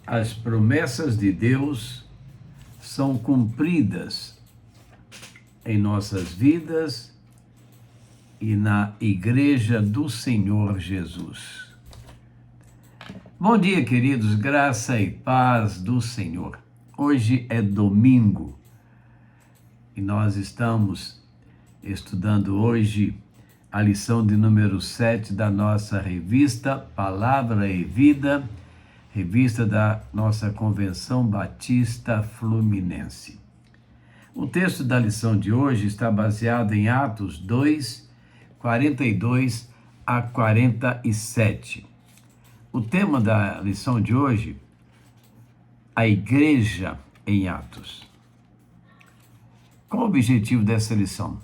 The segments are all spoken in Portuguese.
as promessas de Deus são cumpridas em nossas vidas e na Igreja do Senhor Jesus. Bom dia, queridos, graça e paz do Senhor. Hoje é domingo e nós estamos estudando hoje a lição de número 7 da nossa revista Palavra e Vida, revista da nossa Convenção Batista Fluminense. O texto da lição de hoje está baseado em Atos 2, 42 a 47. O tema da lição de hoje, a igreja em Atos. Qual o objetivo dessa lição?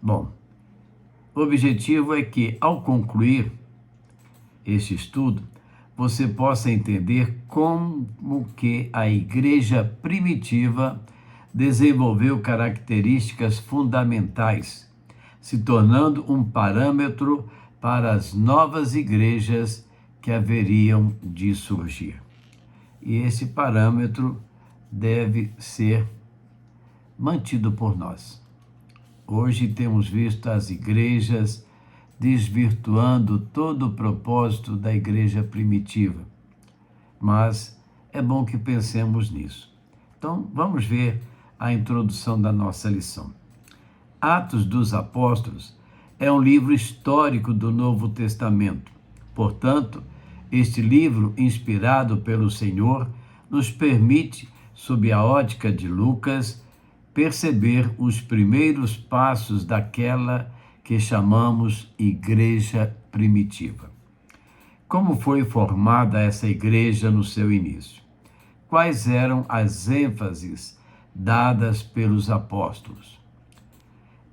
Bom, o objetivo é que, ao concluir este estudo, você possa entender como que a igreja primitiva desenvolveu características fundamentais, se tornando um parâmetro para as novas igrejas que haveriam de surgir. E esse parâmetro deve ser mantido por nós. Hoje temos visto as igrejas desvirtuando todo o propósito da igreja primitiva, mas é bom que pensemos nisso. Então, vamos ver a introdução da nossa lição. Atos dos Apóstolos é um livro histórico do Novo Testamento. Portanto, este livro, inspirado pelo Senhor, nos permite, sob a ótica de Lucas, perceber os primeiros passos daquela que chamamos igreja primitiva. Como foi formada essa igreja no seu início? Quais eram as ênfases dadas pelos apóstolos?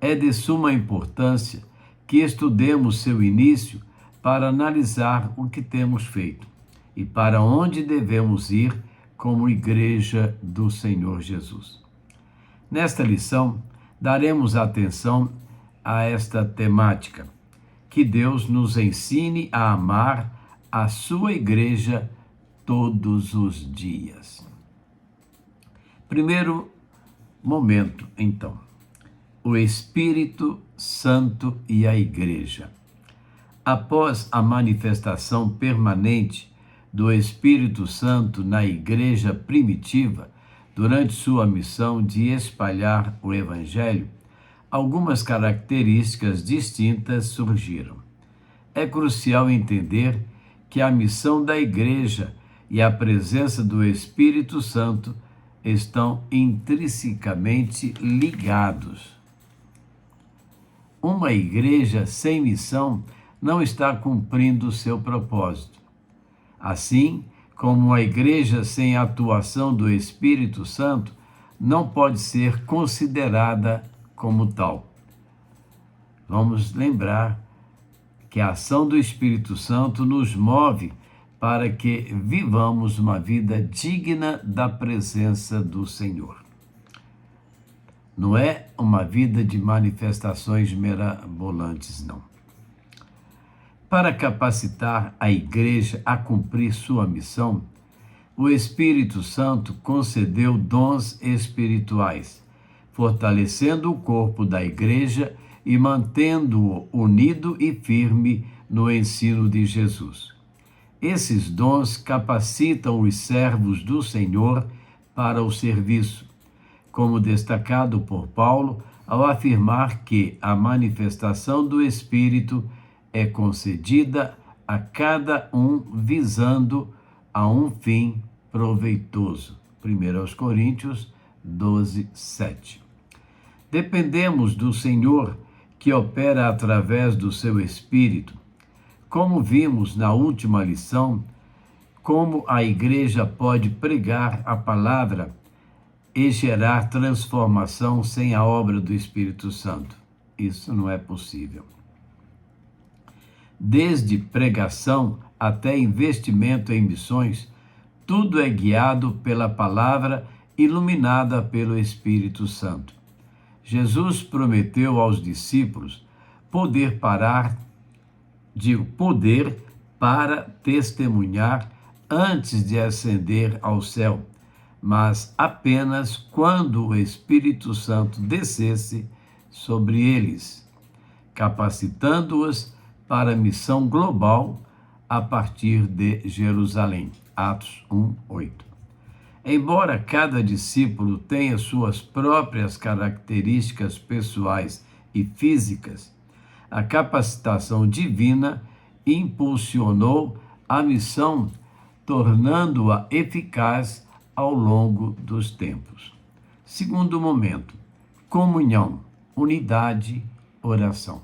É de suma importância que estudemos seu início para analisar o que temos feito e para onde devemos ir como igreja do Senhor Jesus. Nesta lição, daremos atenção a esta temática, que Deus nos ensine a amar a sua igreja todos os dias. Primeiro momento, então, o Espírito Santo e a igreja. Após a manifestação permanente do Espírito Santo na igreja primitiva, durante sua missão de espalhar o Evangelho, algumas características distintas surgiram. É crucial entender que a missão da igreja e a presença do Espírito Santo estão intrinsecamente ligados. Uma igreja sem missão não está cumprindo seu propósito. Assim, como uma igreja sem a atuação do Espírito Santo não pode ser considerada como tal. Vamos lembrar que a ação do Espírito Santo nos move para que vivamos uma vida digna da presença do Senhor. Não é uma vida de manifestações mirabolantes, não. Para capacitar a igreja a cumprir sua missão, o Espírito Santo concedeu dons espirituais, fortalecendo o corpo da igreja e mantendo-o unido e firme no ensino de Jesus. Esses dons capacitam os servos do Senhor para o serviço, como destacado por Paulo ao afirmar que a manifestação do Espírito é concedida a cada um visando a um fim proveitoso. 1 Coríntios 12, 7. Dependemos do Senhor, que opera através do seu Espírito. Como vimos na última lição, como a igreja pode pregar a palavra e gerar transformação sem a obra do Espírito Santo? Isso não é possível. Desde pregação até investimento em missões, tudo é guiado pela palavra iluminada pelo Espírito Santo. Jesus prometeu aos discípulos poder para testemunhar antes de ascender ao céu, mas apenas quando o Espírito Santo descesse sobre eles, capacitando-os para a missão global a partir de Jerusalém. Atos 1:8. Embora cada discípulo tenha suas próprias características pessoais e físicas, a capacitação divina impulsionou a missão, tornando-a eficaz ao longo dos tempos. Segundo momento, comunhão, unidade, oração.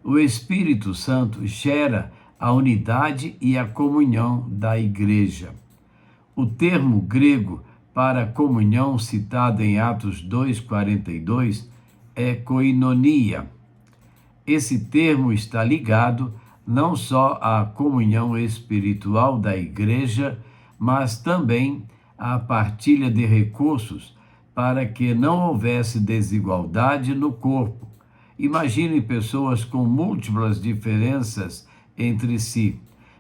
O Espírito Santo gera a unidade e a comunhão da igreja. O termo grego para comunhão citado em Atos 2:42 é koinonia. Esse termo está ligado não só à comunhão espiritual da igreja, mas também à partilha de recursos para que não houvesse desigualdade no corpo. Imagine pessoas com múltiplas diferenças entre si,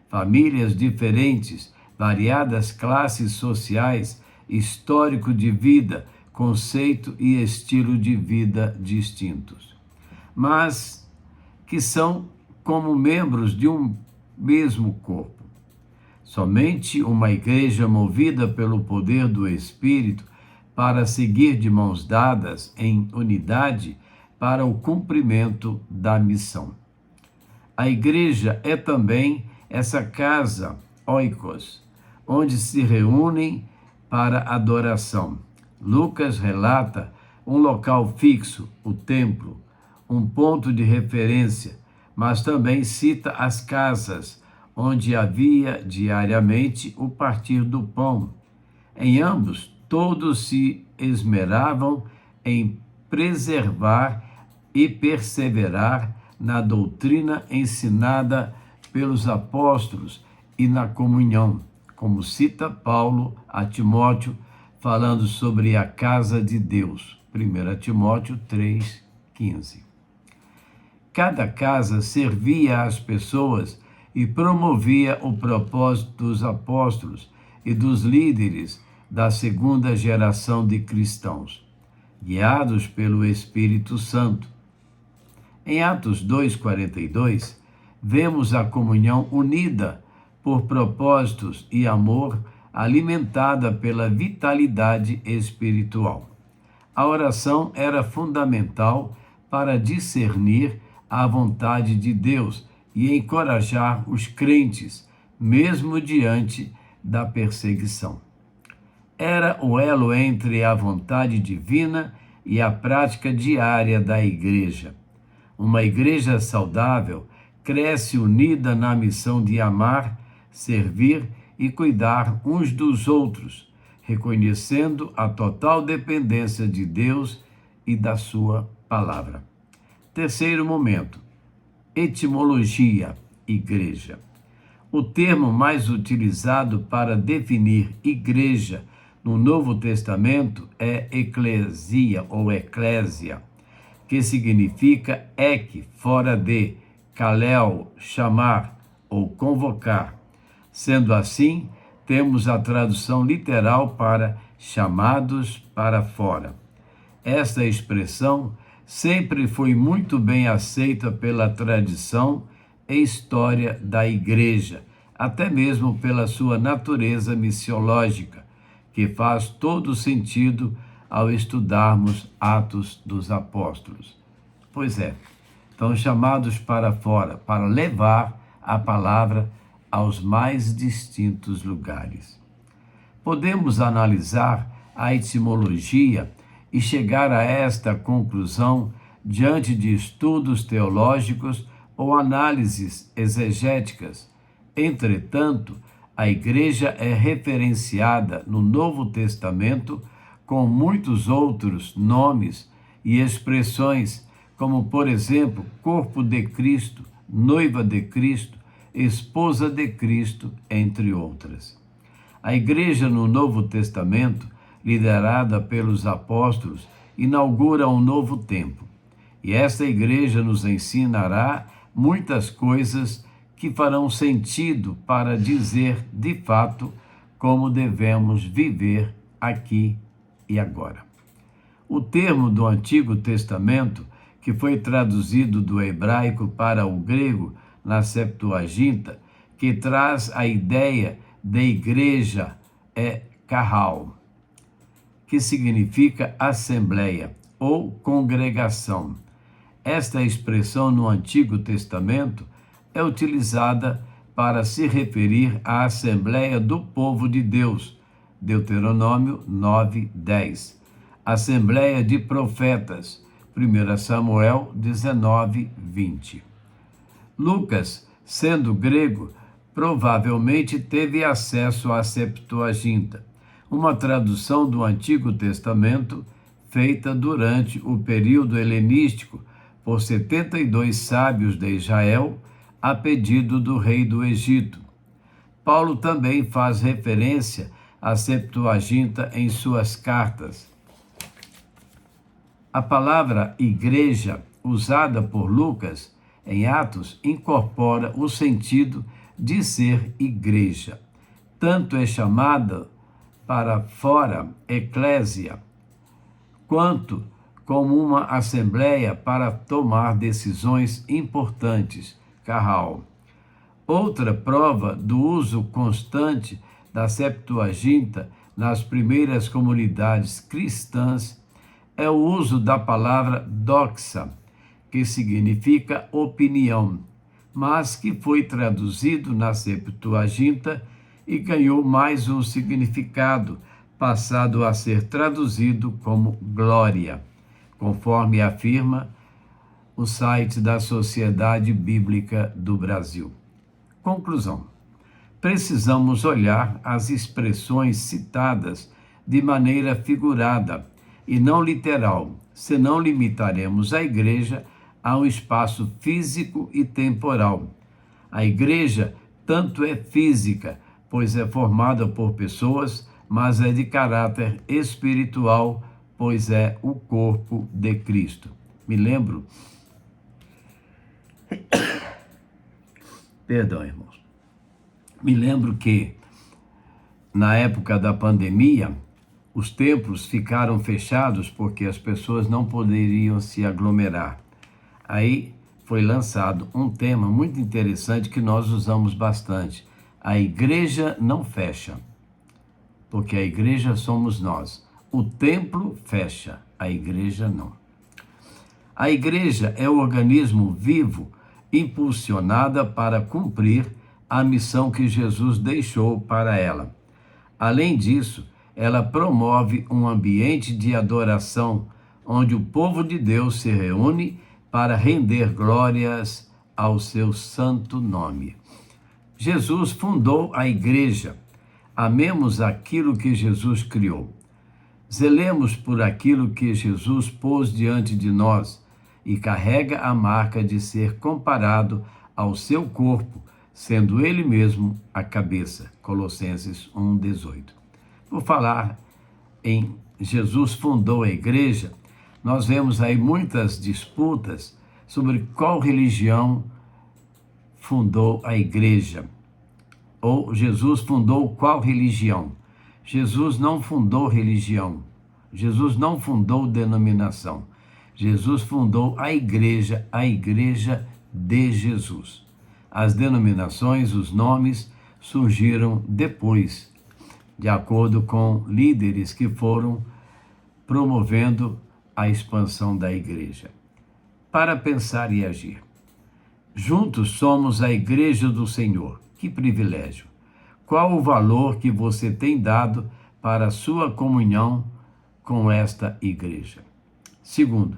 famílias diferentes, variadas classes sociais, histórico de vida, conceito e estilo de vida distintos, mas que são como membros de um mesmo corpo. Somente uma igreja movida pelo poder do Espírito para seguir de mãos dadas em unidade para o cumprimento da missão. A igreja é também essa casa, oikos, onde se reúnem para adoração. Lucas relata um local fixo, o templo, um ponto de referência, mas também cita as casas, onde havia diariamente o partir do pão. Em ambos, todos se esmeravam em preservar e perseverar na doutrina ensinada pelos apóstolos e na comunhão, como cita Paulo a Timóteo, falando sobre a casa de Deus. 1 Timóteo 3:15. Cada casa servia às pessoas e promovia o propósito dos apóstolos e dos líderes da segunda geração de cristãos, guiados pelo Espírito Santo. Em Atos 2:42, vemos a comunhão unida por propósitos e amor, alimentada pela vitalidade espiritual. A oração era fundamental para discernir a vontade de Deus e encorajar os crentes, mesmo diante da perseguição. Era o elo entre a vontade divina e a prática diária da igreja. Uma igreja saudável cresce unida na missão de amar, servir e cuidar uns dos outros, reconhecendo a total dependência de Deus e da sua palavra. Terceiro momento, etimologia, igreja. O termo mais utilizado para definir igreja no Novo Testamento é eclesia ou eclésia, que significa fora de, kalel, chamar ou convocar. Sendo assim, temos a tradução literal para chamados para fora. Esta expressão sempre foi muito bem aceita pela tradição e história da igreja, até mesmo pela sua natureza missiológica, que faz todo sentido ao estudarmos Atos dos Apóstolos. Pois é, estão chamados para fora, para levar a palavra aos mais distintos lugares. Podemos analisar a etimologia e chegar a esta conclusão diante de estudos teológicos ou análises exegéticas. Entretanto, a igreja é referenciada no Novo Testamento com muitos outros nomes e expressões, como, por exemplo, corpo de Cristo, noiva de Cristo, esposa de Cristo, entre outras. A igreja no Novo Testamento, liderada pelos apóstolos, inaugura um novo tempo. E esta igreja nos ensinará muitas coisas que farão sentido para dizer de fato como devemos viver aqui e agora. O termo do Antigo Testamento, que foi traduzido do hebraico para o grego na Septuaginta, que traz a ideia de igreja, é kahal, que significa assembleia ou congregação. Esta expressão no Antigo Testamento é utilizada para se referir à Assembleia do Povo de Deus, Deuteronômio 9:10. Assembleia de Profetas, 1 Samuel 19:20. Lucas, sendo grego, provavelmente teve acesso à Septuaginta, uma tradução do Antigo Testamento feita durante o período helenístico por 72 sábios de Israel, a pedido do rei do Egito. Paulo também faz referência à Septuaginta em suas cartas. A palavra igreja, usada por Lucas em Atos, incorpora o sentido de ser igreja. Tanto é chamada para fora, eclésia, quanto como uma assembleia para tomar decisões importantes, Kahal. Outra prova do uso constante da Septuaginta nas primeiras comunidades cristãs é o uso da palavra doxa, que significa opinião, mas que foi traduzido na Septuaginta e ganhou mais um significado, passado a ser traduzido como glória, conforme afirma o site da Sociedade Bíblica do Brasil. Conclusão: precisamos olhar as expressões citadas de maneira figurada e não literal, senão limitaremos a igreja a um espaço físico e temporal. A igreja tanto é física, pois é formada por pessoas, mas é de caráter espiritual, pois é o corpo de Cristo. Me lembro irmãos. Me lembro que, na época da pandemia, os templos ficaram fechados porque as pessoas não poderiam se aglomerar. Aí foi lançado um tema muito interessante que nós usamos bastante. A igreja não fecha, porque a igreja somos nós. O templo fecha, a igreja não. A igreja é o organismo vivo impulsionada para cumprir a missão que Jesus deixou para ela. Além disso, ela promove um ambiente de adoração onde o povo de Deus se reúne para render glórias ao seu santo nome. Jesus fundou a igreja. Amemos aquilo que Jesus criou. Zelemos por aquilo que Jesus pôs diante de nós e carrega a marca de ser comparado ao seu corpo, sendo ele mesmo a cabeça. Colossenses 1:18. Por falar em Jesus fundou a igreja, nós vemos aí muitas disputas sobre qual religião fundou a igreja. Ou Jesus fundou qual religião? Jesus não fundou religião. Jesus não fundou denominação. Jesus fundou a igreja de Jesus. As denominações, os nomes, surgiram depois, de acordo com líderes que foram promovendo a expansão da igreja. Para pensar e agir. Juntos somos a igreja do Senhor. Que privilégio! Qual o valor que você tem dado para a sua comunhão com esta igreja? Segundo,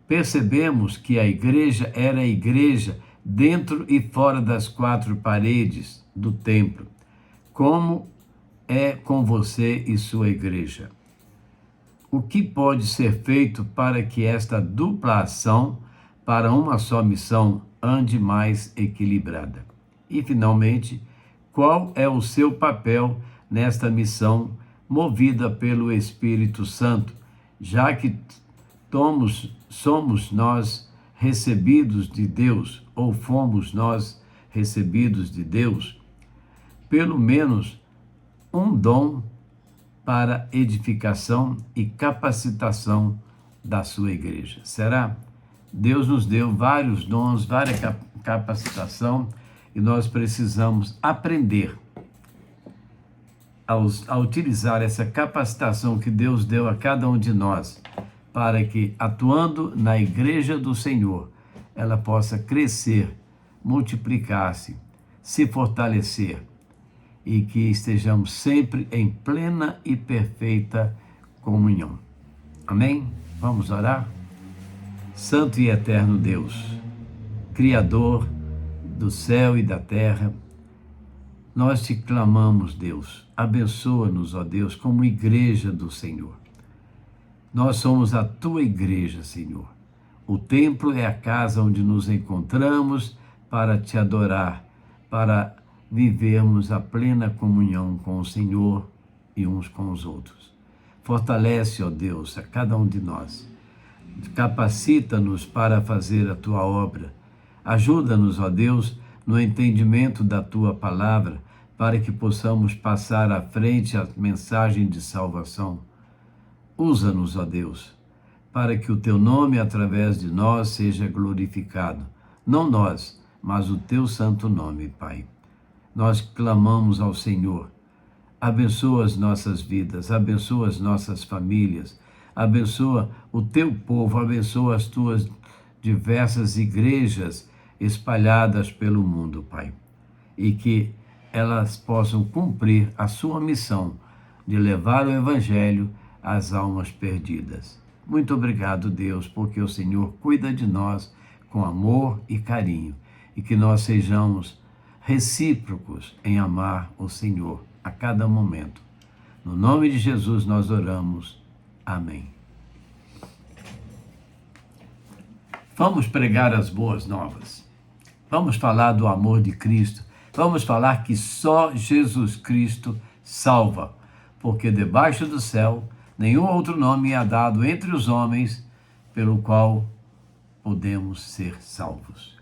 percebemos que a igreja era a igreja dentro e fora das quatro paredes do templo. Como é com você e sua igreja? O que pode ser feito para que esta dupla ação para uma só missão ande mais equilibrada? E, finalmente, qual é o seu papel nesta missão movida pelo Espírito Santo, já que somos nós recebidos de Deus, ou fomos nós recebidos de Deus, pelo menos um dom para edificação e capacitação da sua igreja. Será? Deus nos deu vários dons, várias capacitação, e nós precisamos aprender a utilizar essa capacitação que Deus deu a cada um de nós, para que, atuando na igreja do Senhor, ela possa crescer, multiplicar-se, se fortalecer, e que estejamos sempre em plena e perfeita comunhão. Amém? Vamos orar? Santo e eterno Deus, Criador do céu e da terra, nós te clamamos, Deus, abençoa-nos, ó Deus, como igreja do Senhor. Nós somos a tua igreja, Senhor. O templo é a casa onde nos encontramos para te adorar, para vivermos a plena comunhão com o Senhor e uns com os outros. Fortalece, ó Deus, a cada um de nós. Capacita-nos para fazer a tua obra. Ajuda-nos, ó Deus, no entendimento da tua palavra, para que possamos passar à frente a mensagem de salvação. Usa-nos, ó Deus, para que o teu nome através de nós seja glorificado. Não nós, mas o teu santo nome, Pai. Nós clamamos ao Senhor. Abençoa as nossas vidas, abençoa as nossas famílias, abençoa o teu povo, abençoa as tuas diversas igrejas espalhadas pelo mundo, Pai. E que elas possam cumprir a sua missão de levar o Evangelho às almas perdidas. Muito obrigado, Deus, porque o Senhor cuida de nós com amor e carinho, e que nós sejamos recíprocos em amar o Senhor a cada momento. No nome de Jesus nós oramos. Amém. Vamos pregar as boas novas. Vamos falar do amor de Cristo. Vamos falar que só Jesus Cristo salva, porque debaixo do céu nenhum outro nome é dado entre os homens pelo qual podemos ser salvos.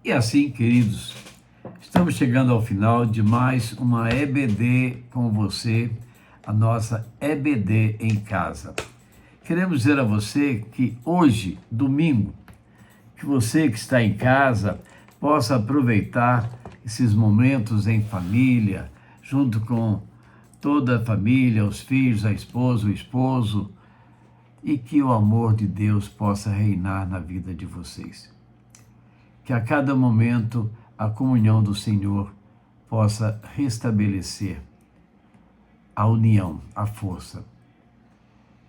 E assim, queridos, estamos chegando ao final de mais uma EBD com você, a nossa EBD em casa. Queremos dizer a você que hoje, domingo, que você que está em casa possa aproveitar esses momentos em família, junto com toda a família, os filhos, a esposa, o esposo, e que o amor de Deus possa reinar na vida de vocês. Que a cada momento a comunhão do Senhor possa restabelecer a união, a força,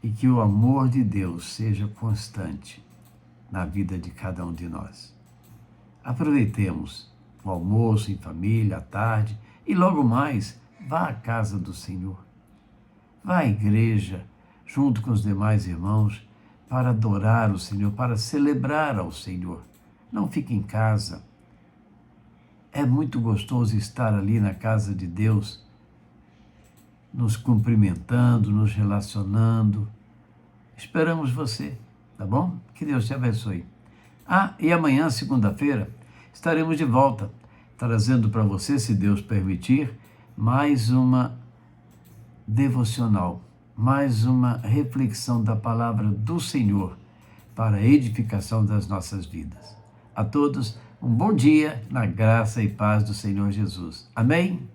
e que o amor de Deus seja constante na vida de cada um de nós. Aproveitemos o almoço em família, à tarde, e logo mais vá à casa do Senhor. Vá à igreja, junto com os demais irmãos, para adorar o Senhor, para celebrar ao Senhor. não fique em casa. É muito gostoso estar ali na casa de Deus, nos cumprimentando, nos relacionando. Esperamos você, tá bom? Que Deus te abençoe. E amanhã, segunda-feira, estaremos de volta, trazendo para você, se Deus permitir, mais uma devocional, mais uma reflexão da palavra do Senhor para a edificação das nossas vidas. A todos, um bom dia na graça e paz do Senhor Jesus. Amém?